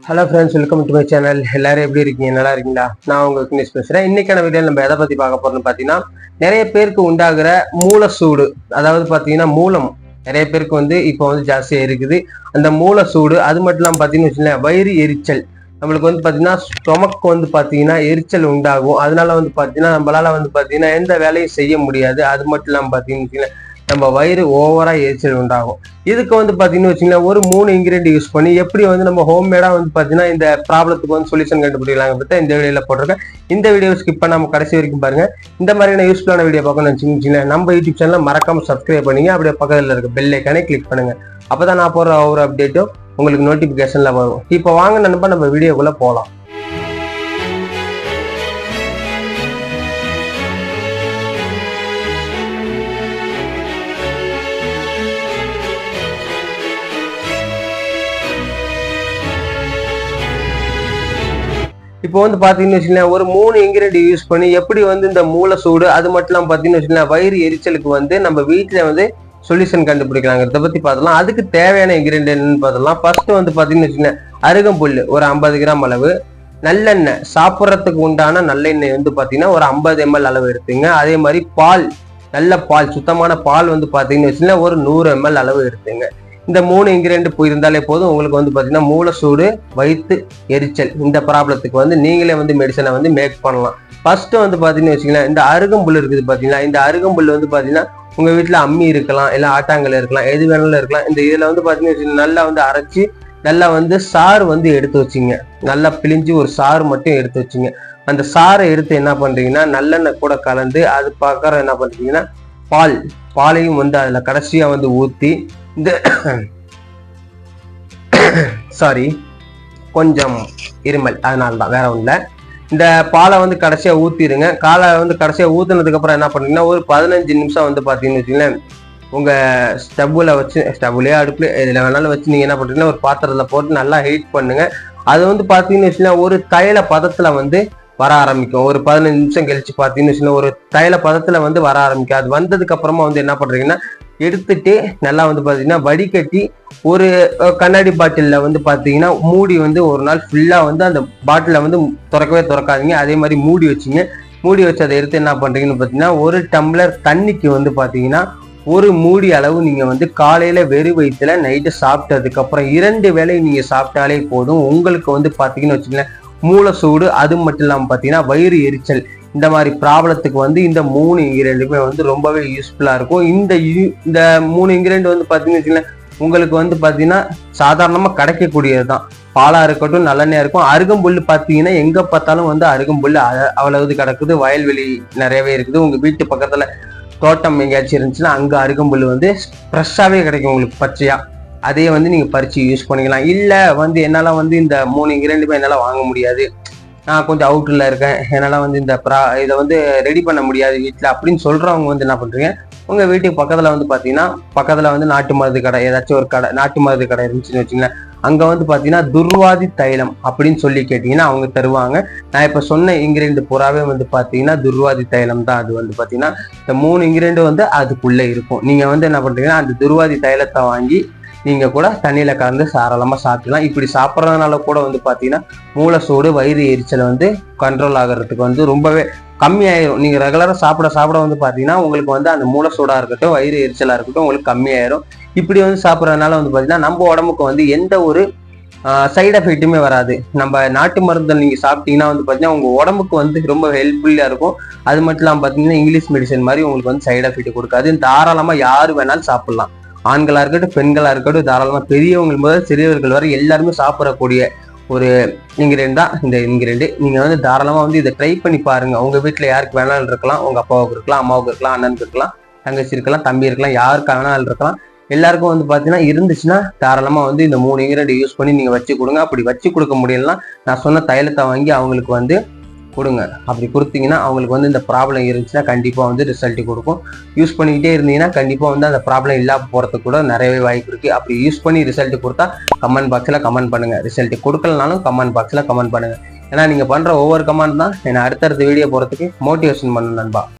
Hello friends, welcome to my channel. எல்லாரும் எப்படி இருக்கீங்க? நல்லா இருக்கீங்களா? நான் உங்களுக்கு நியூஸ் பேசுறேன். இன்னைக்கான வீடியோ நம்ம எதை பத்தி பார்க்க போறோம்னு பார்த்தீங்கன்னா, நிறைய பேருக்கு உண்டாகிற மூலசூடு, அதாவது பார்த்தீங்கன்னா மூலம் நிறைய பேருக்கு இப்போ ஜாஸ்தியா இருக்குது. அந்த மூலசூடு அது மட்டும் இல்லாமல் பார்த்தீங்கன்னு வச்சுக்கோங்களேன், வயிறு எரிச்சல். நம்மளுக்கு பார்த்தீங்கன்னா ஸ்டொமக் பார்த்தீங்கன்னா எரிச்சல் உண்டாகும். அதனால பார்த்தீங்கன்னா நம்மளால பார்த்தீங்கன்னா எந்த வேலையும் செய்ய முடியாது. அது மட்டும் இல்லாமல் பார்த்தீங்கன்னு வச்சுக்கோங்களேன், நம்ம வயிறு ஓவரா எரிச்சல் உண்டாகும். இதுக்கு பாத்தீங்கன்னு வச்சுங்களேன், ஒரு 3 இன்கிரியன்ட் யூஸ் பண்ணி எப்படி நம்ம ஹோம்மேடா பாத்தீங்கன்னா இந்த ப்ராப்ளத்துக்கு சொல்யூஷன் கண்டுபிடிக்கலாங்க பத்தி இந்த வீடியோல போட்டிருக்கேன். இந்த வீடியோ ஸ்கிப் பண்ணாம கடைசி வரைக்கும் பாருங்க. இந்த மாதிரியான யூஸ்ஃபுல்லான வீடியோ பார்க்கணும்னு வச்சுக்கோங்களேன், நம்ம யூடியூப் சேனலை மறக்காம சப்ஸ்கிரைப் பண்ணீங்க. அப்படியே பக்கத்துல இருக்க பெல் ஐக்கானே கிளிக் பண்ணுங்க. அப்பதான் நான் போற ஒவ்வொரு அப்டேட்டும் உங்களுக்கு நோட்டிபிகேஷன்ல வரும். இப்போ வாங்க நண்பா, நம்ம வீடியோக்குள்ள போலாம். இப்போ பாத்தீங்கன்னு வச்சுக்கோங்களேன், ஒரு 3 இன்கிரியன்ட் யூஸ் பண்ணி எப்படி இந்த மூலசூடு அது மட்டும் இல்லாம பாத்தீங்கன்னு வச்சுக்கோங்களேன், வயிறு எரிச்சலுக்கு நம்ம வீட்டுல சொல்யூஷன் கண்டுபிடிக்கலாங்க. இதை பத்தி பார்த்தலாம். அதுக்கு தேவையான இன்கிரியன்ட் என்னன்னு பார்த்தலாம். ஃபர்ஸ்ட் பாத்தீங்கன்னு வச்சுக்கோங்களேன், அருகம்புல் ஒரு 50 கிராம் அளவு, நல்லெண்ணெய் சாப்பிட்றதுக்கு உண்டான நல்லெண்ணெய் பாத்தீங்கன்னா ஒரு 50 ml அளவு எடுத்துங்க. அதே மாதிரி பால், நல்ல பால், சுத்தமான பால் பாத்தீங்கன்னு வச்சுக்கோங்களேன் ஒரு 100 ml அளவு எடுத்துங்க. இந்த 3 இன்கிரியன்ட் போயிருந்தாலே போதும். உங்களுக்கு பாத்தீங்கன்னா மூலசூடு, வயிற்று எரிச்சல் இந்த ப்ராப்ளத்துக்கு நீங்களே மெடிசனை மேக் பண்ணலாம். ஃபர்ஸ்ட் பாத்தீங்கன்னு வச்சுக்கலாம், இந்த அருகம்புல் இருக்குது பாத்தீங்களா, இந்த அருகம்புல் பாத்தீங்கன்னா உங்க வீட்டுல அம்மி இருக்கலாம், இல்ல ஆட்டாங்கல் இருக்கலாம், எது வேணாலும் இருக்கலாம். இந்த இதுல பாத்தீங்கன்னா நல்லா அரைச்சி நல்லா சாறு எடுத்து வச்சிங்க. நல்லா பிழிஞ்சு ஒரு சாறு மட்டும் எடுத்து வச்சிங்க. அந்த சாறை எடுத்து என்ன பண்றீங்கன்னா நல்லெண்ணெய் கூட கலந்து அது பார்க்கற என்ன பண்றீங்கன்னா பாலையும் அதுல கடைசியா ஊத்தி இந்த சாரி கொஞ்சம் இருமல், அதனாலதான், வேற ஒண்ணுல. இந்த பாலை கடைசியா ஊத்திடுங்க. காலை கடைசியா ஊத்துனதுக்கு அப்புறம் என்ன பண்ணீங்கன்னா ஒரு 15 நிமிஷம் பாத்தீங்கன்னு வச்சுங்களேன், உங்க ஸ்டவ்லயே அடுப்புல எதுல வேணாலும் வச்சு நீங்க என்ன பண்றீங்கன்னா ஒரு பாத்திரத்துல போட்டு நல்லா ஹீட் பண்ணுங்க. அது பாத்தீங்கன்னு வச்சுக்கலாம் ஒரு தைல பதத்துல வர ஆரம்பிக்கும். ஒரு 15 நிமிஷம் கழிச்சு பாத்தீங்கன்னு வச்சுக்கலாம் ஒரு தைல பதத்துல வர ஆரம்பிக்கும். அது வந்ததுக்கு அப்புறமா என்ன பண்றீங்கன்னா எடுத்துட்டு நல்லா பாத்தீங்கன்னா வடிகட்டி ஒரு கண்ணாடி பாட்டில்ல பாத்தீங்கன்னா மூடி ஒரு நாள் ஃபுல்லா அந்த பாட்டில திறக்கவே திறக்காதீங்க. அதே மாதிரி மூடி வச்சுங்க. மூடி வச்சு அதை எடுத்து என்ன பண்றீங்கன்னு பாத்தீங்கன்னா ஒரு டம்ளர் தண்ணிக்கு பாத்தீங்கன்னா ஒரு மூடி அளவு நீங்க காலையில வெறு வயிற்றுல நைட்டு சாப்பிட்டதுக்கு அப்புறம் 2 வேளை நீங்க சாப்பிட்டாலே போதும். உங்களுக்கு பாத்தீங்கன்னு வச்சுக்கோங்களேன் மூலசூடு அது மட்டும் இல்லாம பாத்தீங்கன்னா வயிறு எரிச்சல் இந்த மாதிரி ப்ராப்ளத்துக்கு இந்த 3 இன்கிரியன்ட்டுமே ரொம்பவே யூஸ்ஃபுல்லா இருக்கும். இந்த 3 இன்கிரியன்ட் பாத்தீங்கன்னு வச்சுக்கோங்களேன் உங்களுக்கு பாத்தீங்கன்னா சாதாரணமா கிடைக்கக்கூடியதுதான். பாலா இருக்கட்டும், நல்லெண்ணெயா இருக்கும். அருகம்புல் பாத்தீங்கன்னா எங்க பார்த்தாலும் அருகம்புல் அவ்வளவு கிடக்குது. வயல்வெளி நிறையவே இருக்குது. உங்க வீட்டு பக்கத்துல தோட்டம் எங்கேயாச்சும் இருந்துச்சுன்னா அங்க அருகம்புல் ஃப்ரெஷ்ஷாவே கிடைக்கும் உங்களுக்கு பச்சையா. அதே நீங்க பறிச்சு யூஸ் பண்ணிக்கலாம். இல்ல என்னால இந்த 3 இன்கிரியன்ட்டுமே என்னால வாங்க முடியாது, நான் கொஞ்சம் அவுட்டர்ல இருக்கேன், என்னால இந்த இதை ரெடி பண்ண முடியாது வீட்டுல அப்படின்னு சொல்றவங்க என்ன பண்றீங்க, உங்க வீட்டுக்கு பக்கத்துல பாத்தீங்கன்னா பக்கத்துல நாட்டு மருந்து கடை, ஏதாச்சும் ஒரு கடை நாட்டு மருந்து கடை இருந்துச்சுன்னு வச்சுங்களேன், அங்க பாத்தீங்கன்னா துர்வாதி தைலம் அப்படின்னு சொல்லி கேட்டீங்கன்னா அவங்க தருவாங்க. நான் இப்ப சொன்ன இன்கிரியன்ட் பூராவே பாத்தீங்கன்னா துர்வாதி தைலம் தான். அது பாத்தீங்கன்னா இந்த 3 இன்கிரியன்ட் அதுக்குள்ள இருக்கும். நீங்க என்ன பண்றீங்கன்னா அந்த துர்வாதி தைலத்தை வாங்கி நீங்க கூட தண்ணியில கலந்து தாராளமா சாப்பிடலாம். இப்படி சாப்பிட்றதுனால கூட பாத்தீங்கன்னா மூலசூடு, வயிறு எரிச்சல் கண்ட்ரோல் ஆகிறதுக்கு ரொம்பவே கம்மியாயிரும். நீங்க ரெகுலரா சாப்பிட பாத்தீங்கன்னா உங்களுக்கு அந்த மூலசூடா இருக்கட்டும், வயிறு எரிச்சலா இருக்கட்டும் உங்களுக்கு கம்மியாயிரும். இப்படி சாப்பிட்றதுனால பாத்தீங்கன்னா நம்ம உடம்புக்கு எந்த ஒரு சைடு எஃபெக்ட்டுமே வராது. நம்ம நாட்டு மருந்து நீங்க சாப்பிட்டீங்கன்னா பாத்தீங்கன்னா உங்க உடம்புக்கு ரொம்ப ஹெல்ப்ஃபுல்லா இருக்கும். அது மட்டும் இல்லாம பாத்தீங்கன்னா இங்கிலீஷ் மெடிசன் மாதிரி உங்களுக்கு சைடு எஃபெக்ட் கொடுக்காது. தாராளமா யாரு வேணாலும் சாப்பிடலாம். ஆண்களா இருக்கட்டும், பெண்களா இருக்கட்டும், தாராளமா பெரியவங்க முதல் சிறியவர்கள் வரை எல்லாருமே சாப்பிடக்கூடிய ஒரு இன்கிரியன்ட் தான் இந்த இன்கிரியன்ட். நீங்க தாராளமா இதை ட்ரை பண்ணி பாருங்க. உங்க வீட்டுல யாருக்கு வேணாலும் இருக்கலாம். உங்க அப்பாவுக்கு இருக்கலாம், அம்மாவுக்கு இருக்கலாம், அண்ணனுக்கு இருக்கலாம், தங்கச்சி இருக்கலாம், தம்பி இருக்கலாம், யாருக்கு வேணாலும் இருக்கலாம். எல்லாருக்கும் பாத்தீங்கன்னா இருந்துச்சுன்னா தாராளமா இந்த 3 இன்கிரியன்ட் யூஸ் பண்ணி நீங்க வச்சு கொடுங்க. அப்படி வச்சு கொடுக்க முடியலன்னா நான் சொன்ன தைலத்தை வாங்கி அவங்களுக்கு கொடுங்க. அப்படி கொடுத்தீங்கன்னா அவங்களுக்கு இந்த ப்ராப்ளம் இருந்துச்சுன்னா கண்டிப்பா ரிசல்ட் கொடுக்கும். யூஸ் பண்ணிக்கிட்டே இருந்தீங்கன்னா கண்டிப்பா அந்த ப்ராப்ளம் இல்லாம போறதுக்கு கூட நிறையவே வாய்ப்பு இருக்கு. அப்படி யூஸ் பண்ணி ரிசல்ட் கொடுத்தா கமெண்ட் பாக்ஸ்ல கமெண்ட் பண்ணுங்க. ரிசல்ட் கொடுக்கலனாலும் கமெண்ட் பாக்ஸ்ல கமெண்ட் பண்ணுங்க. ஏன்னா நீங்க பண்ற ஒவ்வொரு கமெண்ட் தான் என்ன அடுத்தடுத்த வீடியோ போறதுக்கு மோட்டிவேஷன் பண்ணும் நண்பா.